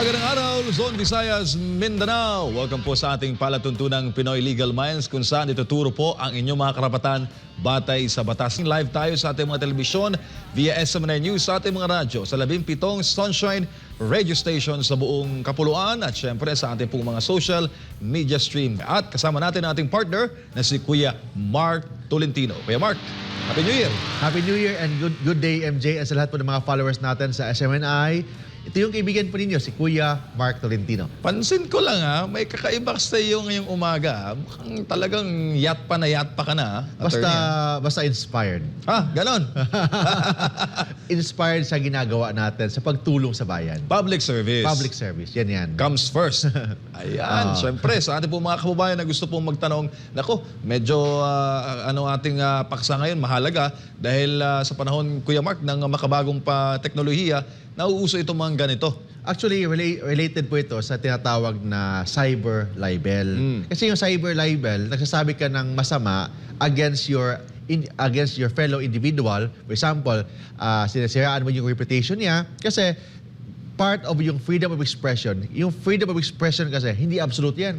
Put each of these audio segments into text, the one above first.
Magandang araw, Luzon, Visayas, Mindanao. Welcome po sa ating palatuntunang Pinoy Legal Minds kung saan ituturo po ang inyong mga karapatan batay sa batas. Live tayo sa ating mga telebisyon via SMNI News sa ating mga radyo sa 17 Sunshine radio station sa buong Kapuluan at syempre sa ating pong mga social media stream. At kasama natin ang ating partner na si Kuya Mark Tolentino. Kuya Mark, Happy New Year! Happy New Year and good day, MJ, at sa lahat po ng mga followers natin sa SMNI. Ito yung kaibigan po ninyo, si Kuya Mark Tolentino. Pansin ko lang may kakaiba sa iyo ngayong umaga. Mukhang talagang yat pa ka na. Basta inspired. Ganon. Inspired sa ginagawa natin sa pagtulong sa bayan. Public service. Public service, yan. Comes first. Ayan, syempre, sa ating po mga kababayan na gusto pong magtanong, nako, medyo ating paksa ngayon, mahalaga, dahil sa panahon, Kuya Mark, ng makabagong teknolohiya, nauuso itong mga ganito. Actually, related po ito sa tinatawag na cyber libel. Kasi yung cyber libel, nagsasabi ka ng masama against your fellow individual. For example, sinisiraan mo yung reputation niya kasi part of yung freedom of expression. Yung freedom of expression kasi, hindi absolute yan.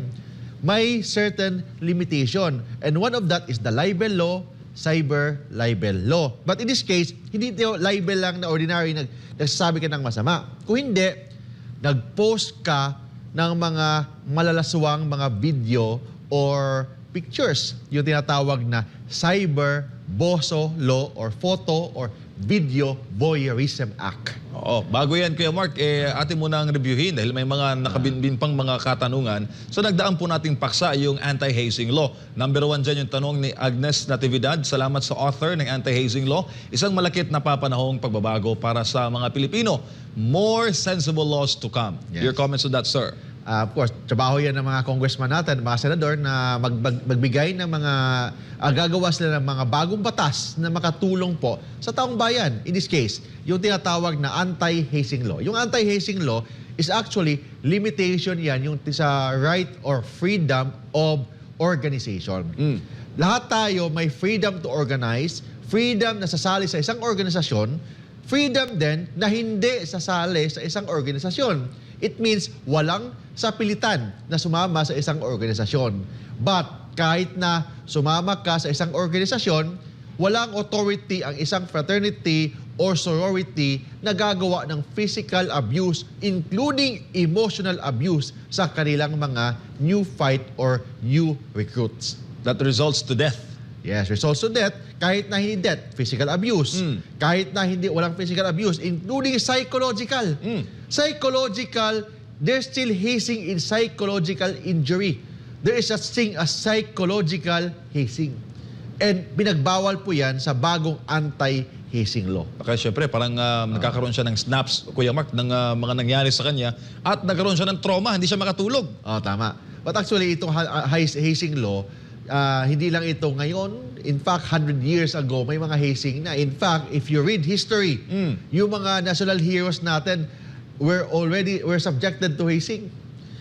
May certain limitation. And one of that is the libel law, cyber libel law. But in this case, hindi ito libel lang na ordinary nagsasabi ka ng masama. Kung hindi, nag-post ka ng mga malalaswang mga video or pictures. Yung tinatawag na cyber boso law or photo or video voyeurism act. Oo, bago yan, Kuya Mark, atin muna ang reviewin dahil may mga nakabinbin pang mga katanungan. So nagdaan po nating paksa yung anti-hazing law. Number 1 dyan yung tanong ni Agnes Natividad. Salamat sa author ng anti-hazing law. Isang malakit na papanahong pagbabago para sa mga Pilipino. More sensible laws to come. Yes. Your comments on that, sir? Of course, trabaho yan ng mga congressman natin, mga senador na magbigay ng mga, gagawa sila ng mga bagong batas na makatulong po sa taong bayan. In this case, yung tinatawag na anti-hazing law. Yung anti-hazing law is actually limitation yan, yung sa right or freedom of organization. Lahat tayo may freedom to organize, freedom na sasali sa isang organisasyon, freedom din na hindi sasali sa isang organisasyon. It means walang sapilitan na sumama sa isang organisasyon. But kahit na sumama ka sa isang organisasyon, walang authority ang isang fraternity or sorority na gagawa ng physical abuse, including emotional abuse sa kanilang mga new fight or new recruits. That results to death. Yes, results to death, kahit na hindi death, physical abuse. Kahit na walang physical abuse, including psychological. Psychological, there's still hazing in psychological injury. There is such thing as psychological hazing. And pinagbawal po yan sa bagong anti-hazing law. Kaya syempre, parang nagkakaroon siya ng snaps, Kuya Mark, ng mga nangyari sa kanya at nagkaroon siya ng trauma, hindi siya makatulog. Tama. But actually, itong hazing law, hindi lang ito ngayon. In fact, 100 years ago, may mga hazing na. In fact, if you read history, yung mga national heroes natin were subjected to hazing.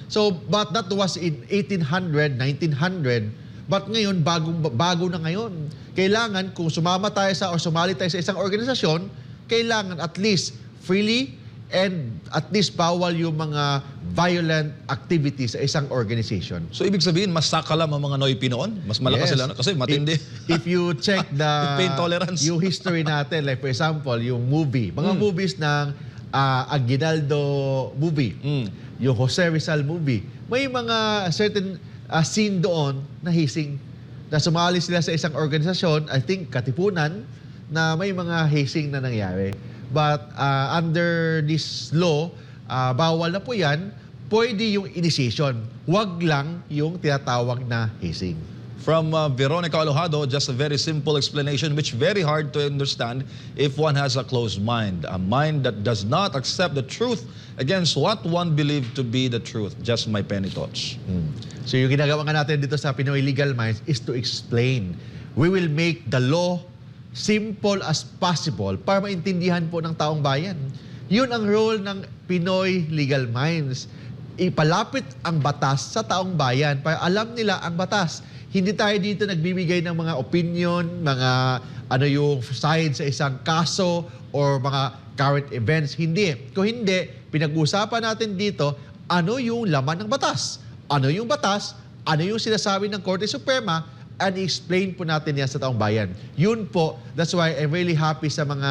So, but that was in 1800, 1900. But ngayon, bago na ngayon. Kailangan, kung sumama tayo or sumali tayo sa isang organisasyon, kailangan at least freely and at least bawal yung mga violent activities sa isang organization. So, ibig sabihin, mas sakalam ang mga Noy Pinoon? Mas malakas sila, no? Kasi matindi. If you check pain tolerance. yung history natin, like for example, yung movie, mga movies ng Aguinaldo movie, yung Jose Rizal movie, may mga certain scene doon na hazing, na sumali sila sa isang organisasyon, I think Katipunan, na may mga hazing na nangyari. But under this law, bawal na po yan, pwede yung initiation. Huwag lang yung tinatawag na hazing. From Veronica Alojado, just a very simple explanation which very hard to understand if one has a closed mind. A mind that does not accept the truth against what one believed to be the truth. Just my penny thoughts. So yung ginagawa nga natin dito sa Pinoy Legal Minds is to explain. We will make the law simple as possible para maintindihan po ng taong bayan. Yun ang role ng Pinoy Legal Minds. Ipalapit ang batas sa taong bayan para alam nila ang batas. Hindi tayo dito nagbibigay ng mga opinion, mga yung side sa isang kaso or mga current events. Hindi. Kung hindi, pinag-usapan natin dito, ano yung laman ng batas? Ano yung batas? Ano yung sinasabi ng Korte Suprema? And explain po natin yan sa taong bayan. Yun po, that's why I'm really happy sa mga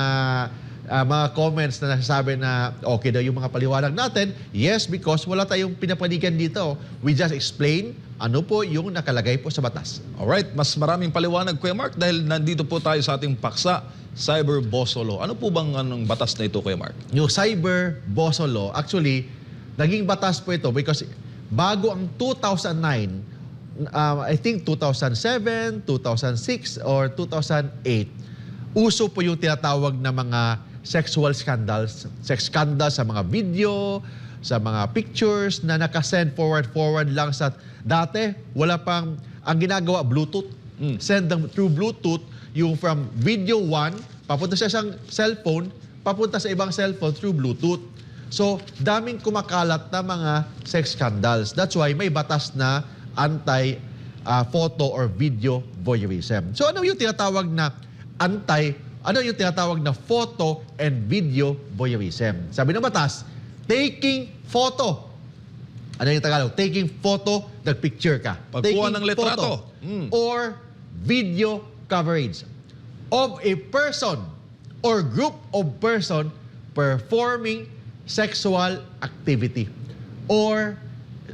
comments na nasasabi na okay daw yung mga paliwanag natin. Yes, because wala tayong pinapanigan dito. We just explain ano po yung nakalagay po sa batas. Alright, mas maraming paliwanag, Kuya Mark, dahil nandito po tayo sa ating paksa, Cyber Boso Law. Ano po bang anong batas na ito, Kuya Mark? Yung Cyber Boso Law, actually, naging batas po ito because bago ang 2009, I think 2007, 2006, or 2008, uso po yung tinatawag na mga sexual scandals. Sex scandals sa mga video, sa mga pictures na nakasend forward lang sa dati. Wala pang, ang ginagawa, Bluetooth. Send them through Bluetooth, yung from video 1, papunta sa isang cellphone, papunta sa ibang cellphone through Bluetooth. So, daming kumakalat na mga sex scandals. That's why may batas na anti-photo or video voyeurism. So, ano yung tinatawag na photo and video voyeurism? Sabi ng batas, taking photo. Ano yung Tagalog? Taking photo, nag-picture ka. Pagkuha ng litrato. Or video coverage of a person or group of person performing sexual activity or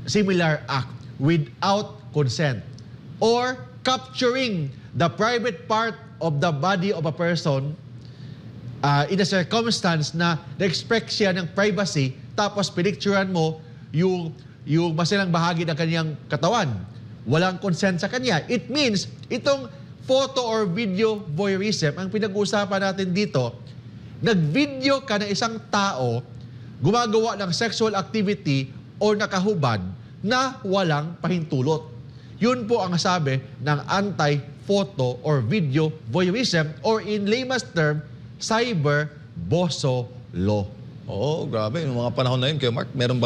similar act without consent or capturing the private part of the body of a person in a circumstance na na-expect siya ng privacy tapos pinicturean mo yung masilang bahagi ng kanyang katawan. Walang consent sa kanya. It means, itong photo or video voyeurism, ang pinag-uusapan natin dito, nag-video ka ng isang tao gumagawa ng sexual activity o nakahubad na walang pahintulot. Yun po ang sabi ng anti-photo or video voyeurism or in layman's term, Cyber Boso Law. Oo, grabe. Yung mga panahon na yun, Kuya Mark, meron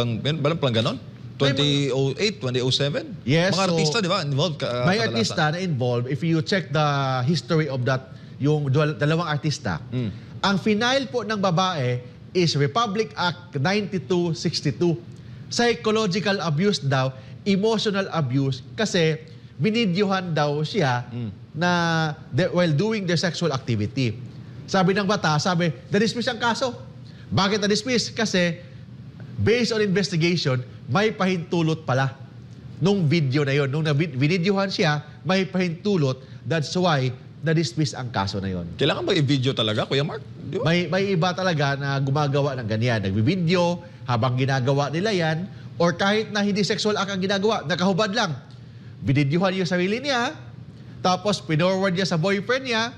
palang ganon? 2008, 2007? Yes. Mga artista, di ba? Involved May artista na involved. If you check the history of that, yung dalawang artista, ang final po ng babae is Republic Act 9262. Psychological abuse daw, emotional abuse, kasi binidyohan daw siya na while doing their sexual activity. Sabi ng bata, na-dismiss ang kaso. Bakit na-dismiss? Kasi based on investigation, may pahintulot pala nung video na yon. Nung binidyohan siya, may pahintulot. That's why na-dismiss ang kaso na yon. Kailangan ba i-video talaga, Kuya Mark? Di ba? May iba talaga na gumagawa ng ganyan. Nagbibideo habang ginagawa nila yan, or kahit na hindi sexual act ang ginagawa, nakahubad lang. Binidyohan niya sarili niya, tapos pinorward niya sa boyfriend niya,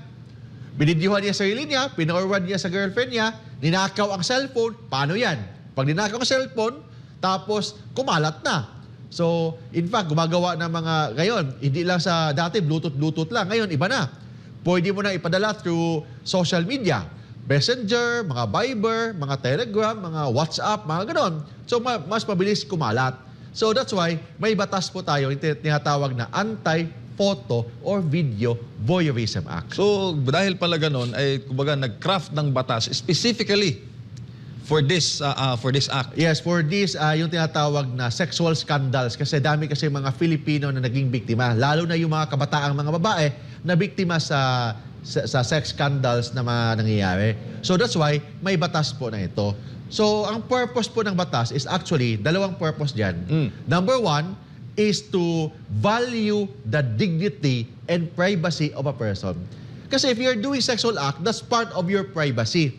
binidyohan niya sarili niya, pinorward niya sa girlfriend niya, ninakaw ang cellphone. Paano yan? Pag ninakaw ang cellphone, tapos kumalat na. So, in fact, gumagawa ng mga, ngayon, hindi lang sa dati, Bluetooth lang. Ngayon, iba na. Pwede mo na ipadala through social media. Messenger, mga Viber, mga Telegram, mga WhatsApp, mga ganon. So, mas mabilis kumalat. So, that's why may batas po tayo, yung tinatawag na Anti-Photo or Video Voyeurism Act. So, dahil pala ganon, ay kumbaga nag-craft ng batas specifically for this act. Yes, for this, yung tinatawag na sexual scandals. Kasi dami kasi mga Filipino na naging biktima. Lalo na yung mga kabataang mga babae na biktima sa sex scandals na mga nangyayari. So that's why may batas po na ito. So ang purpose po ng batas is actually, dalawang purpose dyan. Number one is to value the dignity and privacy of a person. Kasi if you're doing sexual act, that's part of your privacy.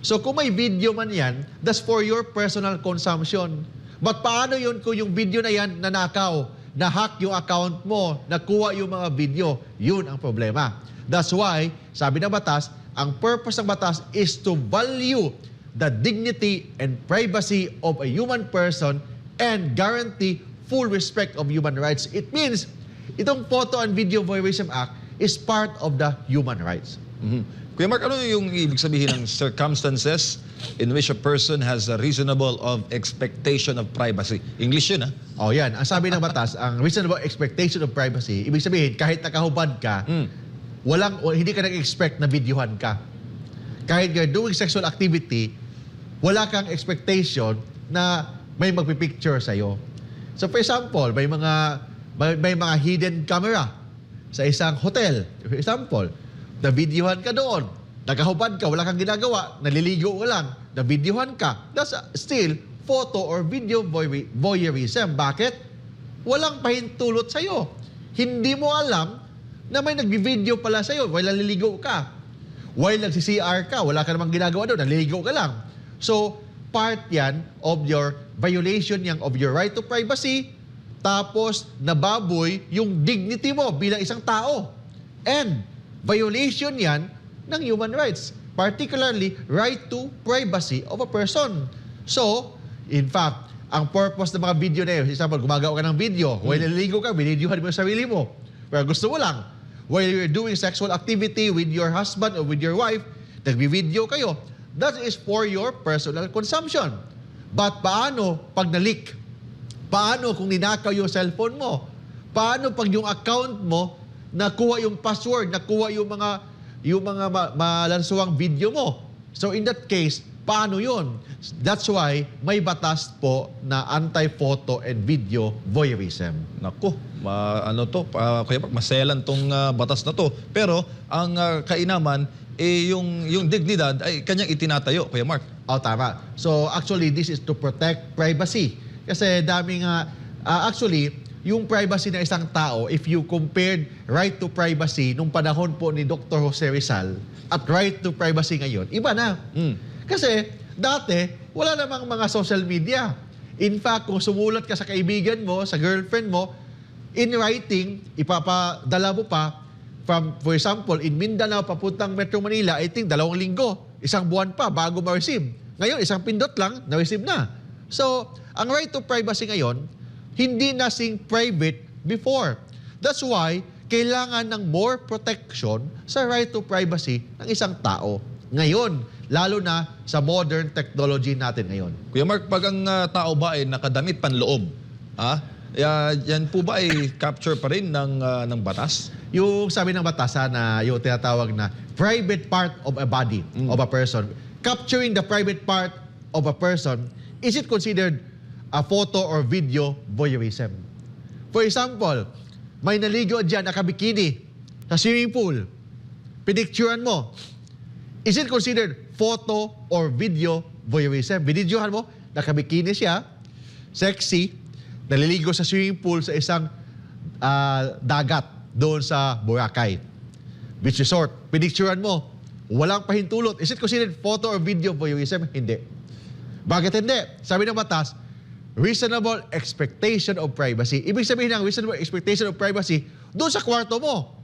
So kung may video man yan, that's for your personal consumption. But paano yun kung yung video na yan nanakaw, na-hack yung account mo, nakuha yung mga video? Yun ang problema. That's why, sabi ng batas, ang purpose ng batas is to value the dignity and privacy of a human person and guarantee full respect of human rights. It means, itong Photo and Video Voyeurism Act is part of the human rights. Kuya Mark, ano yung ibig sabihin ng circumstances in which a person has a reasonable of expectation of privacy? English yun, ha? Oh, yan. Ang sabi ng batas, ang reasonable expectation of privacy, ibig sabihin, kahit nakahubad ka, hindi ka nag-expect na videohan ka. kahit you're doing sexual activity, wala kang expectation na may magpipicture sa'yo. So for example, may mga hidden camera sa isang hotel. For example, na-videohan ka doon, nakahubad ka, wala kang ginagawa, naliligo ka lang, na-videohan ka. That's still photo or video voyeurism. Bakit? Walang pahintulot sa'yo. Hindi mo alam na may nag-video pala sa'yo while naliligo ka. While nagsi-CR ka, wala ka namang ginagawa doon, naliligo ka lang. So, part yan of your violation yan of your right to privacy, tapos nababoy yung dignity mo bilang isang tao. And violation yan ng human rights, particularly right to privacy of a person. So, in fact, ang purpose ng mga video na yun, for example, gumagawa ka ng video, while naliligo ka, binidyohan mo yung sarili mo. Pero gusto mo lang, while you're doing sexual activity with your husband or with your wife, nagbi-video kayo, that is for your personal consumption. But paano pag na-leak? Paano kung ninakaw yung cellphone mo? Paano pag yung account mo, nakuha yung password, nakuha yung mga malansuang video mo? So in that case, paano yun? That's why may batas po na anti-photo and video voyeurism. Naku, kaya maselan tong batas na to. Pero ang kainaman, yung dignidad ay kanyang itinatayo, Kuya Mark. Oh, tama. So actually, this is to protect privacy. Kasi actually, yung privacy ng isang tao, if you compared right to privacy nung panahon po ni Dr. Jose Rizal at right to privacy ngayon, iba na. Kasi dati, wala namang mga social media. In fact, kung sumulat ka sa kaibigan mo, sa girlfriend mo, in writing, ipapadala mo pa from, for example, in Mindanao, papuntang Metro Manila, I think 2 linggo, 1 buwan pa bago ma-receive. Ngayon, 1 pindot lang, na-receive na. So, ang right to privacy ngayon, hindi na sing private before. That's why, kailangan ng more protection sa right to privacy ng isang tao. Ngayon, lalo na sa modern technology natin ngayon. Kuya Mark, pag ang tao ba ay nakadamit panloob, yan po ba ay capture pa rin ng batas? Yung sabi ng batas na yung tinatawag na private part of a body of a person, capturing the private part of a person, is it considered a photo or video voyeurism? For example, may naligo dyan nakabikini sa swimming pool, pinicturean mo, is it considered photo or video voyeurism? Binidyohan mo, nakabikini siya, sexy, naliligo sa swimming pool sa isang dagat doon sa Boracay Beach Resort. Pinicturean mo, walang pahintulot. Is it considered photo or video voyeurism? Hindi. Bakit hindi? Sabi ng batas, reasonable expectation of privacy. Ibig sabihin ng reasonable expectation of privacy doon sa kwarto mo.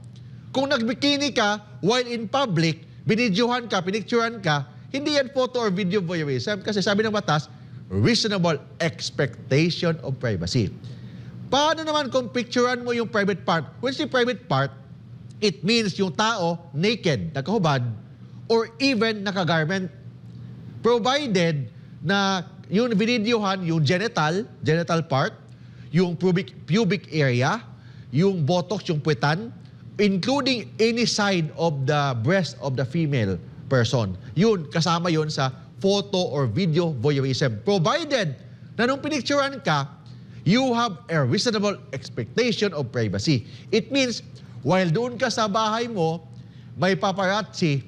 Kung nagbikini ka while in public, binidyohan ka, pinicturean ka, hindi yan photo or video voyeurism kasi sabi ng batas, reasonable expectation of privacy. Paano naman kung picturean mo yung private part? When you say private part, it means yung tao naked, nakahubad, or even nakagarment. Provided na yung binidyohan, yung genital part, yung pubic area, yung buttocks, yung puwetan, including any side of the breast of the female person. Yun, kasama yun sa photo or video voyeurism. Provided na nung pinicturean ka, you have a reasonable expectation of privacy. It means, while doon ka sa bahay mo, may paparazzi,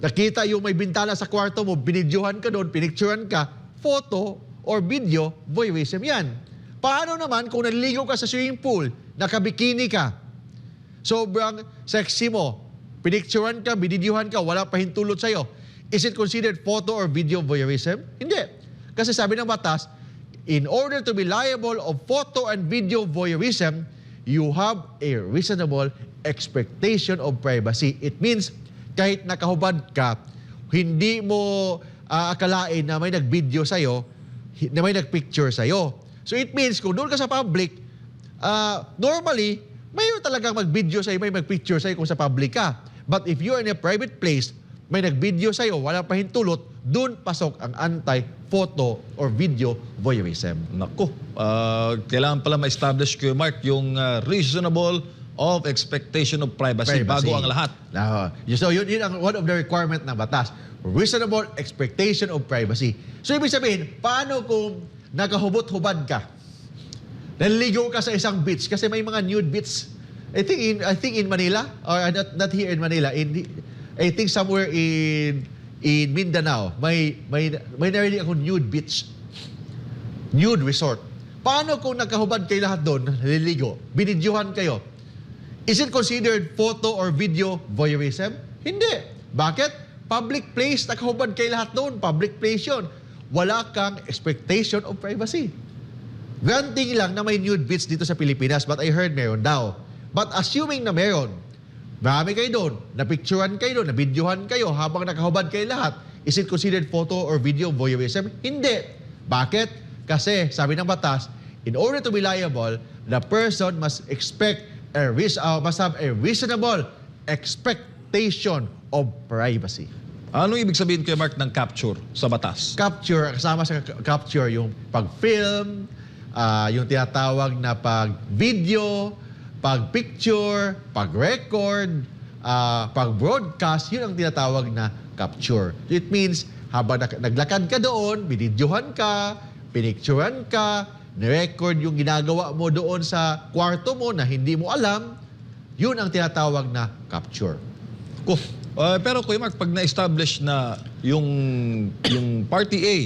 nakita yung may bintana sa kwarto mo, binidyohan ka doon, pinicturean ka, photo or video voyeurism yan. Paano naman kung naliligo ka sa swimming pool, nakabikini ka, sobrang sexy mo, pinicturean ka, binidyohan ka, wala pahintulot sa'yo, is it considered photo or video voyeurism? Hindi. Kasi sabi ng batas, in order to be liable of photo and video voyeurism, you have a reasonable expectation of privacy. It means, kahit nakahubad ka, hindi mo akalain na may nag-video sa'yo, na may nag-picture sa'yo. So it means, kung doon ka sa public, normally, mayroon talagang mag-video sa'yo, may mag-picture sa'yo kung sa public ka. But if you're in a private place, may nag-video sa'yo, wala pahintulot, doon pasok ang anti-photo or video voyeurism. Naku, kailangan pala ma-establish, Kuya Mark, yung reasonable of expectation of privacy, bago ang lahat. So yun ang one of the requirement ng batas. Reasonable expectation of privacy. So ibig sabihin, paano kung nakahubot-hubad ka? Naliligo ka sa isang beach kasi may mga nude beach. I think in Manila, or not here in Manila, I think somewhere in Mindanao, may narinig ako nude beach. Nude resort. Paano kung nakahubad kayo lahat doon, naliligo, binidyohan kayo? Is it considered photo or video voyeurism? Hindi. Bakit? Public place, nakahubad kayo lahat doon. Public place yun. Wala kang expectation of privacy. Granting lang na may nude beach dito sa Pilipinas, but I heard meron daw. But assuming na meron, marami kayo doon, napicturean kayo doon, nabidyohan kayo habang nakahubad kayo lahat, is it considered photo or video voyeurism? Hindi. Bakit? Kasi, sabi ng batas, in order to be liable, the person must must have a reasonable expectation of privacy. Anong ibig sabihin, Kuya Mark, ng capture sa batas? Capture, kasama sa capture yung pag-film, yung tinatawag na pag-video, pag-picture, pag-record, pag-broadcast, yun ang tinatawag na capture. It means, habang naglakad ka doon, binidyohan ka, pinicturean ka, nirecord yung ginagawa mo doon sa kwarto mo na hindi mo alam, yun ang tinatawag na capture. Pero Kuya Mark, pag na-establish na yung party A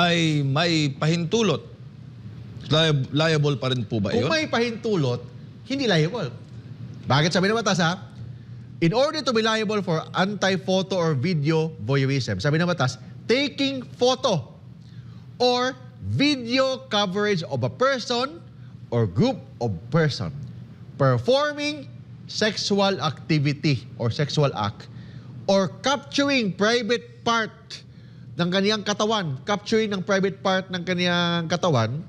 ay may pahintulot, liable pa rin po ba yun? Kung may pahintulot, hindi liable. Bakit sabi ng batas ha? In order to be liable for anti-photo or video voyeurism, sabi ng batas, taking photo or video coverage of a person or group of person performing sexual activity or sexual act or capturing private part ng kaniyang katawan, capturing ng private part ng kaniyang katawan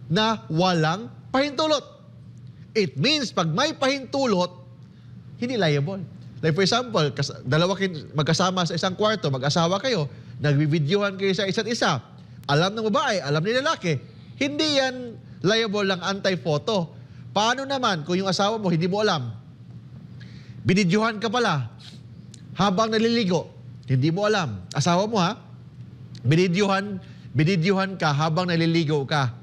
na walang pahintulot. It means pag may pahintulot, hindi liable. Like for example, dalawa magkasama sa isang kwarto, mag-asawa kayo, nagbibidyohan kayo sa isa't isa. Alam ng babae, alam ni lalaki. Hindi yan liable ng anti-photo. Paano naman kung yung asawa mo hindi mo alam? Binidyohan ka pala habang naliligo. Hindi mo alam. Asawa mo ha? Binidyohan ka habang naliligo ka.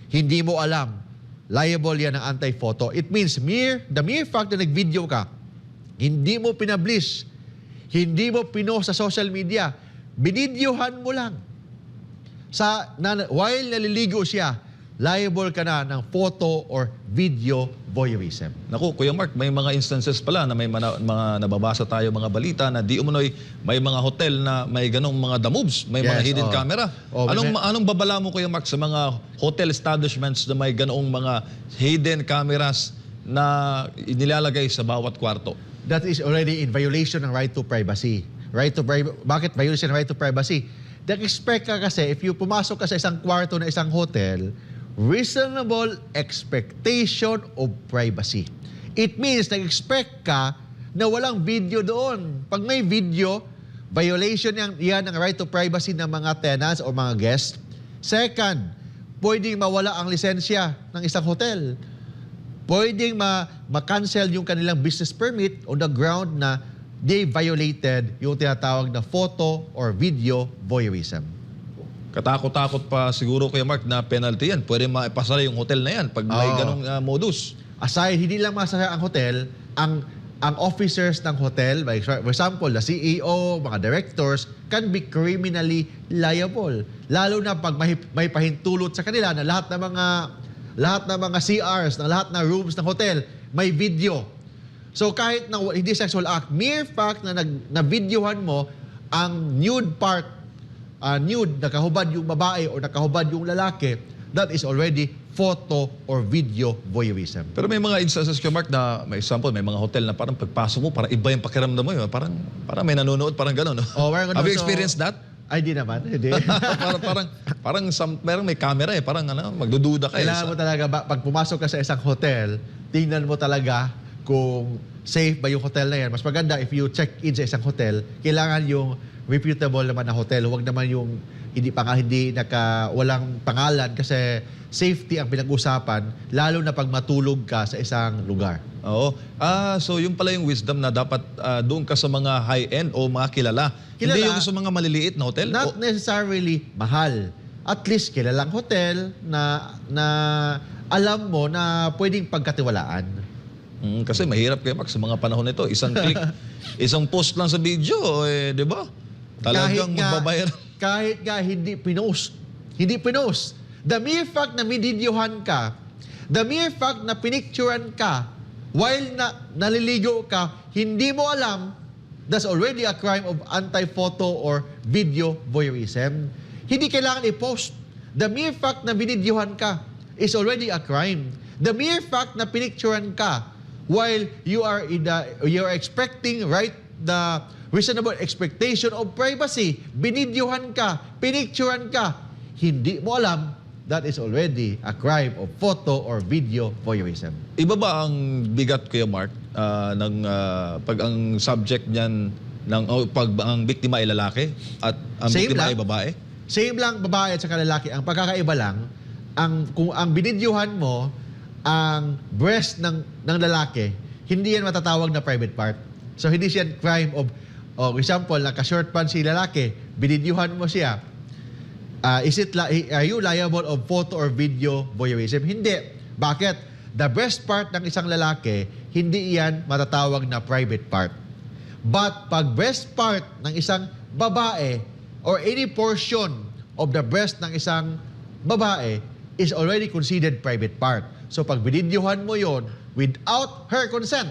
Hindi mo alam. Liable yan ng anti-photo. It means the mere fact na nag-video ka, hindi mo pinablish, hindi mo pinost sa social media, binidyohan mo lang. While naliligo siya, liable ka na ng photo or video voyeurism. Naku, Kuya Mark, may mga instances pala na may mga nababasa tayo mga balita na di umunoy may mga hotel na may ganong mga the moves, may mga hidden camera. Anong babala mo, Kuya Mark, sa mga hotel establishments na may ganong mga hidden cameras na inilalagay sa bawat kwarto? That is already in violation ng right to privacy. Bakit violation ng right to privacy? Nag-expect ka kasi, if you pumasok ka sa isang kwarto na isang hotel, reasonable expectation of privacy. It means nag-expect ka na walang video doon. Pag may video, violation yan ng right to privacy ng mga tenants o mga guests. Second, pwedeng mawala ang lisensya ng isang hotel. Pwedeng ma-cancel yung kanilang business permit on the ground na they violated yung tinatawag na photo or video voyeurism. Katakot-takot pa siguro, Kuya Mark, na penalty yan. Pwede maipasala yung hotel na yan pag may ganong modus. Aside, hindi lang masaya ang hotel, ang officers ng hotel, for example, the CEO, mga directors, can be criminally liable. Lalo na pag may pahintulot sa kanila na lahat ng mga CRs, na lahat ng rooms ng hotel, may video. So kahit na hindi sexual act, mere fact na na-videohan mo ang nude part, nude, nakahubad yung babae o nakahubad yung lalaki, that is already photo or video voyeurism. Pero may mga instances, Kuya Mark, na may example, may mga hotel na parang pagpasok mo, parang iba yung pakiramdam mo yun. Parang may nanonood, parang gano'n. No? Have you experienced that? Ay, di naman. Hindi. Parang may camera parang magdududa ka. Kailangan mo talaga, pag pumasok ka sa isang hotel, tingnan mo talaga kung safe ba yung hotel na yan. Mas maganda if you check in sa isang hotel, kailangan yung reputable naman na hotel. Huwag naman yung walang pangalan kasi safety ang pinag-usapan, lalo na pag matulog ka sa isang lugar. Oo. So yung pala yung wisdom na dapat doon ka sa mga high-end o mga kilala. Hindi Kilala. yung sa mga maliliit na hotel. Not necessarily mahal. At least kilalang hotel na alam mo na pwedeng pagkatiwalaan. Kasi mahirap kayo, Max, sa mga panahon nito. Isang click, isang post lang sa video, di ba? Talagang magbabayar. Kahit nga hindi pinost. Hindi pinost. The mere fact na minidyohan ka, the mere fact na pinicturean ka, while naliligo ka, hindi mo alam, that's already a crime of anti-photo or video voyeurism. Hindi kailangan i-post. The mere fact na binidyohan ka is already a crime. The mere fact na pinicturean ka while you are expecting, right, the reasonable expectation of privacy, binidyohan ka, pinicturean ka, hindi mo alam, that is already a crime of photo or video voyeurism. Iba ba ang bigat, Kuya Mark, pag ang subject niyan, pag ang biktima ay lalaki at ang Same biktima lang. ay babae? Same lang babae at saka lalaki. Ang pagkakaiba lang, kung ang binidyuhan mo, ang breast ng lalaki, hindi yan matatawag na private part. So hindi siya crime of, example, naka-short pants si lalaki, binidyuhan mo siya. Are you liable of photo or video voyeurism? Hindi. Bakit? The breast part ng isang lalaki, hindi yan matatawag na private part. But pag breast part ng isang babae or any portion of the breast ng isang babae is already considered private part. So pag binidyohan mo yon without her consent,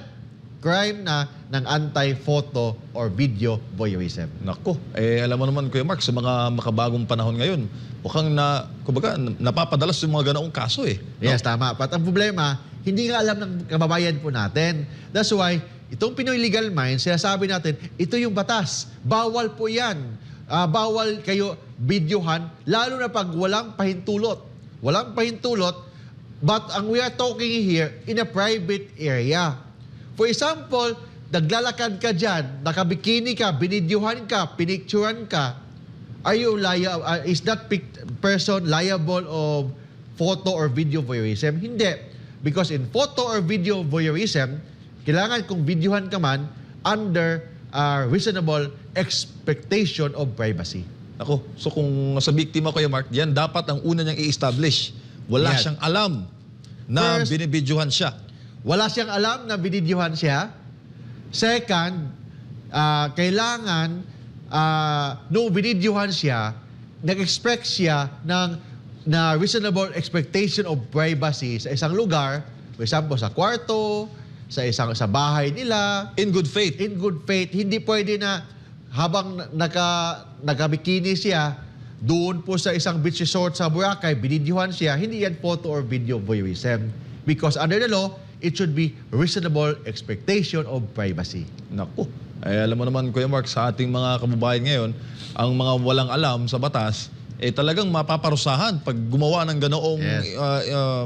crime na ng anti-photo or video voyeurism. Nako, alam mo naman, Kuya Mark, sa mga makabagong panahon ngayon, mukhang napapadalas yung mga ganoong kaso eh. No? Yes, tama. But ang problema, hindi nga alam ng kababayan po natin. That's why, itong Pinoy Legal Minds, sinasabi natin, ito yung batas. Bawal po yan. Bawal kayo videohan, lalo na pag walang pahintulot. Walang pahintulot, but we are talking here in a private area. For example, naglalakad ka dyan, nakabikini ka, binidyohan ka, pinicturean ka, is that person liable of photo or video voyeurism? Hindi. Because in photo or video voyeurism, kailangan kung videohan ka man under reasonable expectation of privacy. Ako, so kung sa biktima, Kuya Mark, yan dapat ang una niyang i-establish. Wala Yan. siyang alam na First, binibidyohan siya. Wala siyang alam na binidyohan siya. Second, kailangan nung binidyohan siya, nag-expect siya na reasonable expectation of privacy sa isang lugar, for example, sa kwarto, sa bahay nila, In good faith. in good faith. Hindi pwede na habang nakabikini siya, doon po sa isang beach resort sa Boracay, binidyohan siya, hindi yan photo or video voyeurism. Because under the law, it should be reasonable expectation of privacy. Naku, alam mo naman, Kuya Mark, sa ating mga kababayan ngayon, ang mga walang alam sa batas, talagang mapaparusahan pag gumawa ng ganoong Yes.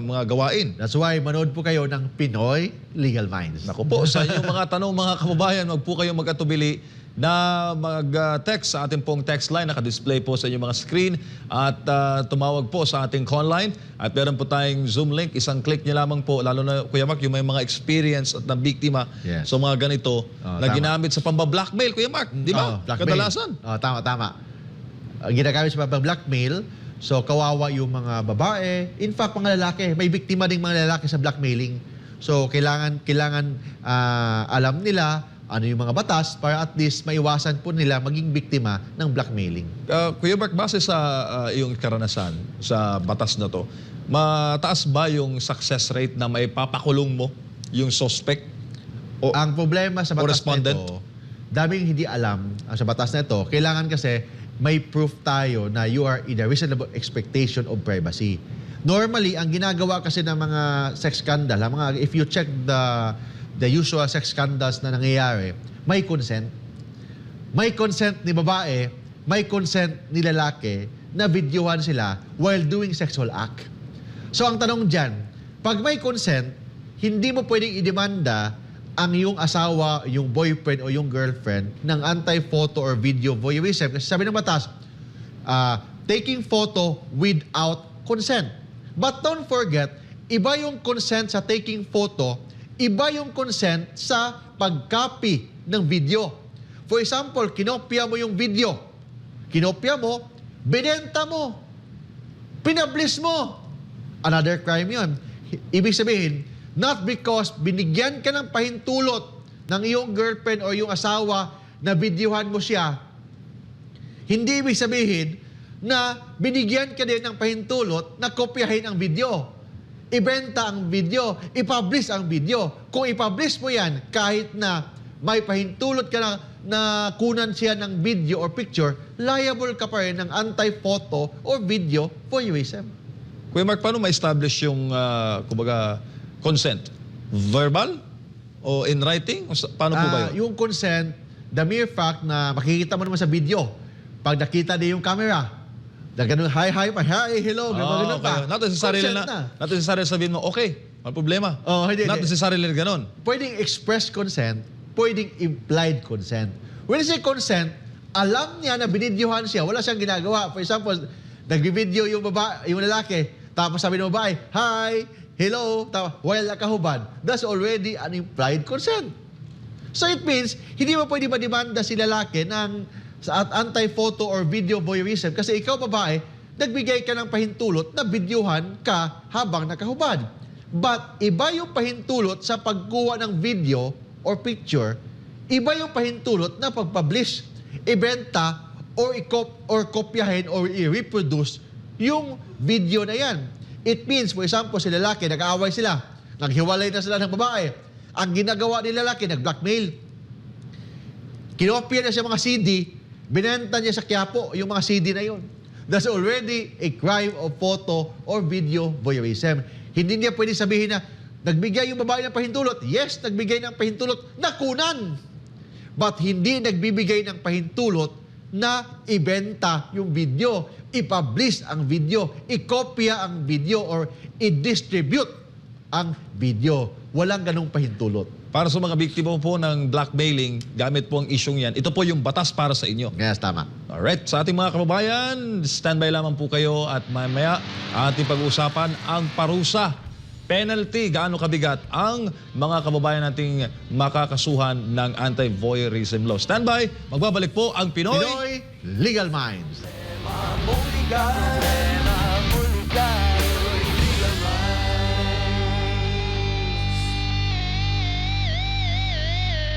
mga gawain. That's why manood po kayo ng Pinoy Legal Minds. Naku po, sa inyong mga tanong, mga kababayan, wag po kayong mag-atubili na mag-text sa ating pong text line. Naka-display po sa inyong mga screen at tumawag po sa ating call line. At meron po tayong Zoom link. Isang click niyo lamang po, lalo na, Kuya Mark, yung may mga experience at na biktima Yes. sa mga ganito na tama. ginamit sa pambablackmail, Kuya Mark. Di ba? Blackmail. Kadalasan. Tama. Ginagamit sa blackmail, so kawawa yung mga babae. In fact, mga lalaki, may biktima ding mga lalaki sa blackmailing. So, kailangan alam nila ano yung mga batas para at least maiwasan po nila maging biktima ng blackmailing. Kuya Mark, base sa iyong karanasan sa batas na to, mataas ba yung success rate na may papakulong mo yung suspect? O, Ang problema sa batas na correspondent? ito, daming hindi alam sa batas na ito. Kailangan kasi may proof tayo na you are in a reasonable expectation of privacy. Normally, ang ginagawa kasi ng mga sex scandal, if you check the usual sex scandals na nangyayari, may consent. May consent ni babae, may consent ni lalaki na videohan sila while doing sexual act. So ang tanong dyan, pag may consent, hindi mo pwedeng idemanda ang iyong asawa, yung boyfriend o yung girlfriend ng anti-photo or video voyeurism. Kasi sabi ng batas, taking photo without consent. But don't forget, iba yung consent sa taking photo, iba yung consent sa pag-copy ng video. For example, kinopya mo yung video. Kinopya mo, binenta mo, pinablis mo. Another crime yun. Ibig sabihin, not because binigyan ka ng pahintulot ng iyong girlfriend o yung asawa na videohan mo siya, hindi ibig sabihin na binigyan ka din ng pahintulot na kopyahin ang video. Ibenta ang video, ipublish ang video. Kung ipublish mo yan, kahit na may pahintulot ka na kunan siya ng video or picture, liable ka pa rin ng anti-photo or video voyeurism. Kuya Mark, paano ma-establish yung, kumbaga, consent? Verbal? O in writing? Paano po ba yun? Yung consent, the mere fact na makikita mo naman sa video, pag nakita din yung camera, na ganun, hi, hello, ganun pa. Not necessarily not necessarily sabihin mo, okay, may problema. Hindi. Not necessarily ganun. Pwedeng express consent, pwedeng implied consent. When you say consent, alam niya na binidyohan siya, wala siyang ginagawa. For example, nag-video yung lalaki, tapos sabi ng babae, hi, hello, while nakahubad. That's already an implied consent. So it means, hindi mo pwede madimanda si lalaki sa anti-photo or video voyeurism kasi ikaw babae, nagbigay ka ng pahintulot na videohan ka habang nakahubad. But iba yung pahintulot sa pagkuha ng video or picture, iba yung pahintulot na pagpublish, ibenta, or kopyahin or i-reproduce yung video na yan. It means, for example, si lalaki, nag-aaway sila, naghiwalay na sila ng babae. Ang ginagawa ni lalaki, nag-blackmail. Kinopya na siya mga CD, binenta niya sa Quiapo yung mga CD na yun. That's already a crime of photo or video voyeurism. Hindi niya pwede sabihin na nagbigay yung babae ng pahintulot. Yes, nagbigay ng pahintulot na kunan. But hindi nagbibigay ng pahintulot na ibenta yung video, i-publish ang video, i-kopya ang video, or i-distribute ang video. Walang ganong pahintulot. Para sa mga biktima po ng blackmailing, gamit po ang isyong yan, ito po yung batas para sa inyo. Yes, tama. Alright, sa ating mga kababayan, standby lamang po kayo at mamaya ating pag-uusapan ang parusa, penalty, gaano kabigat ang mga kababayan nating makakasuhan ng anti-voyeurism law. Standby, magbabalik po ang Pinoy Legal Minds.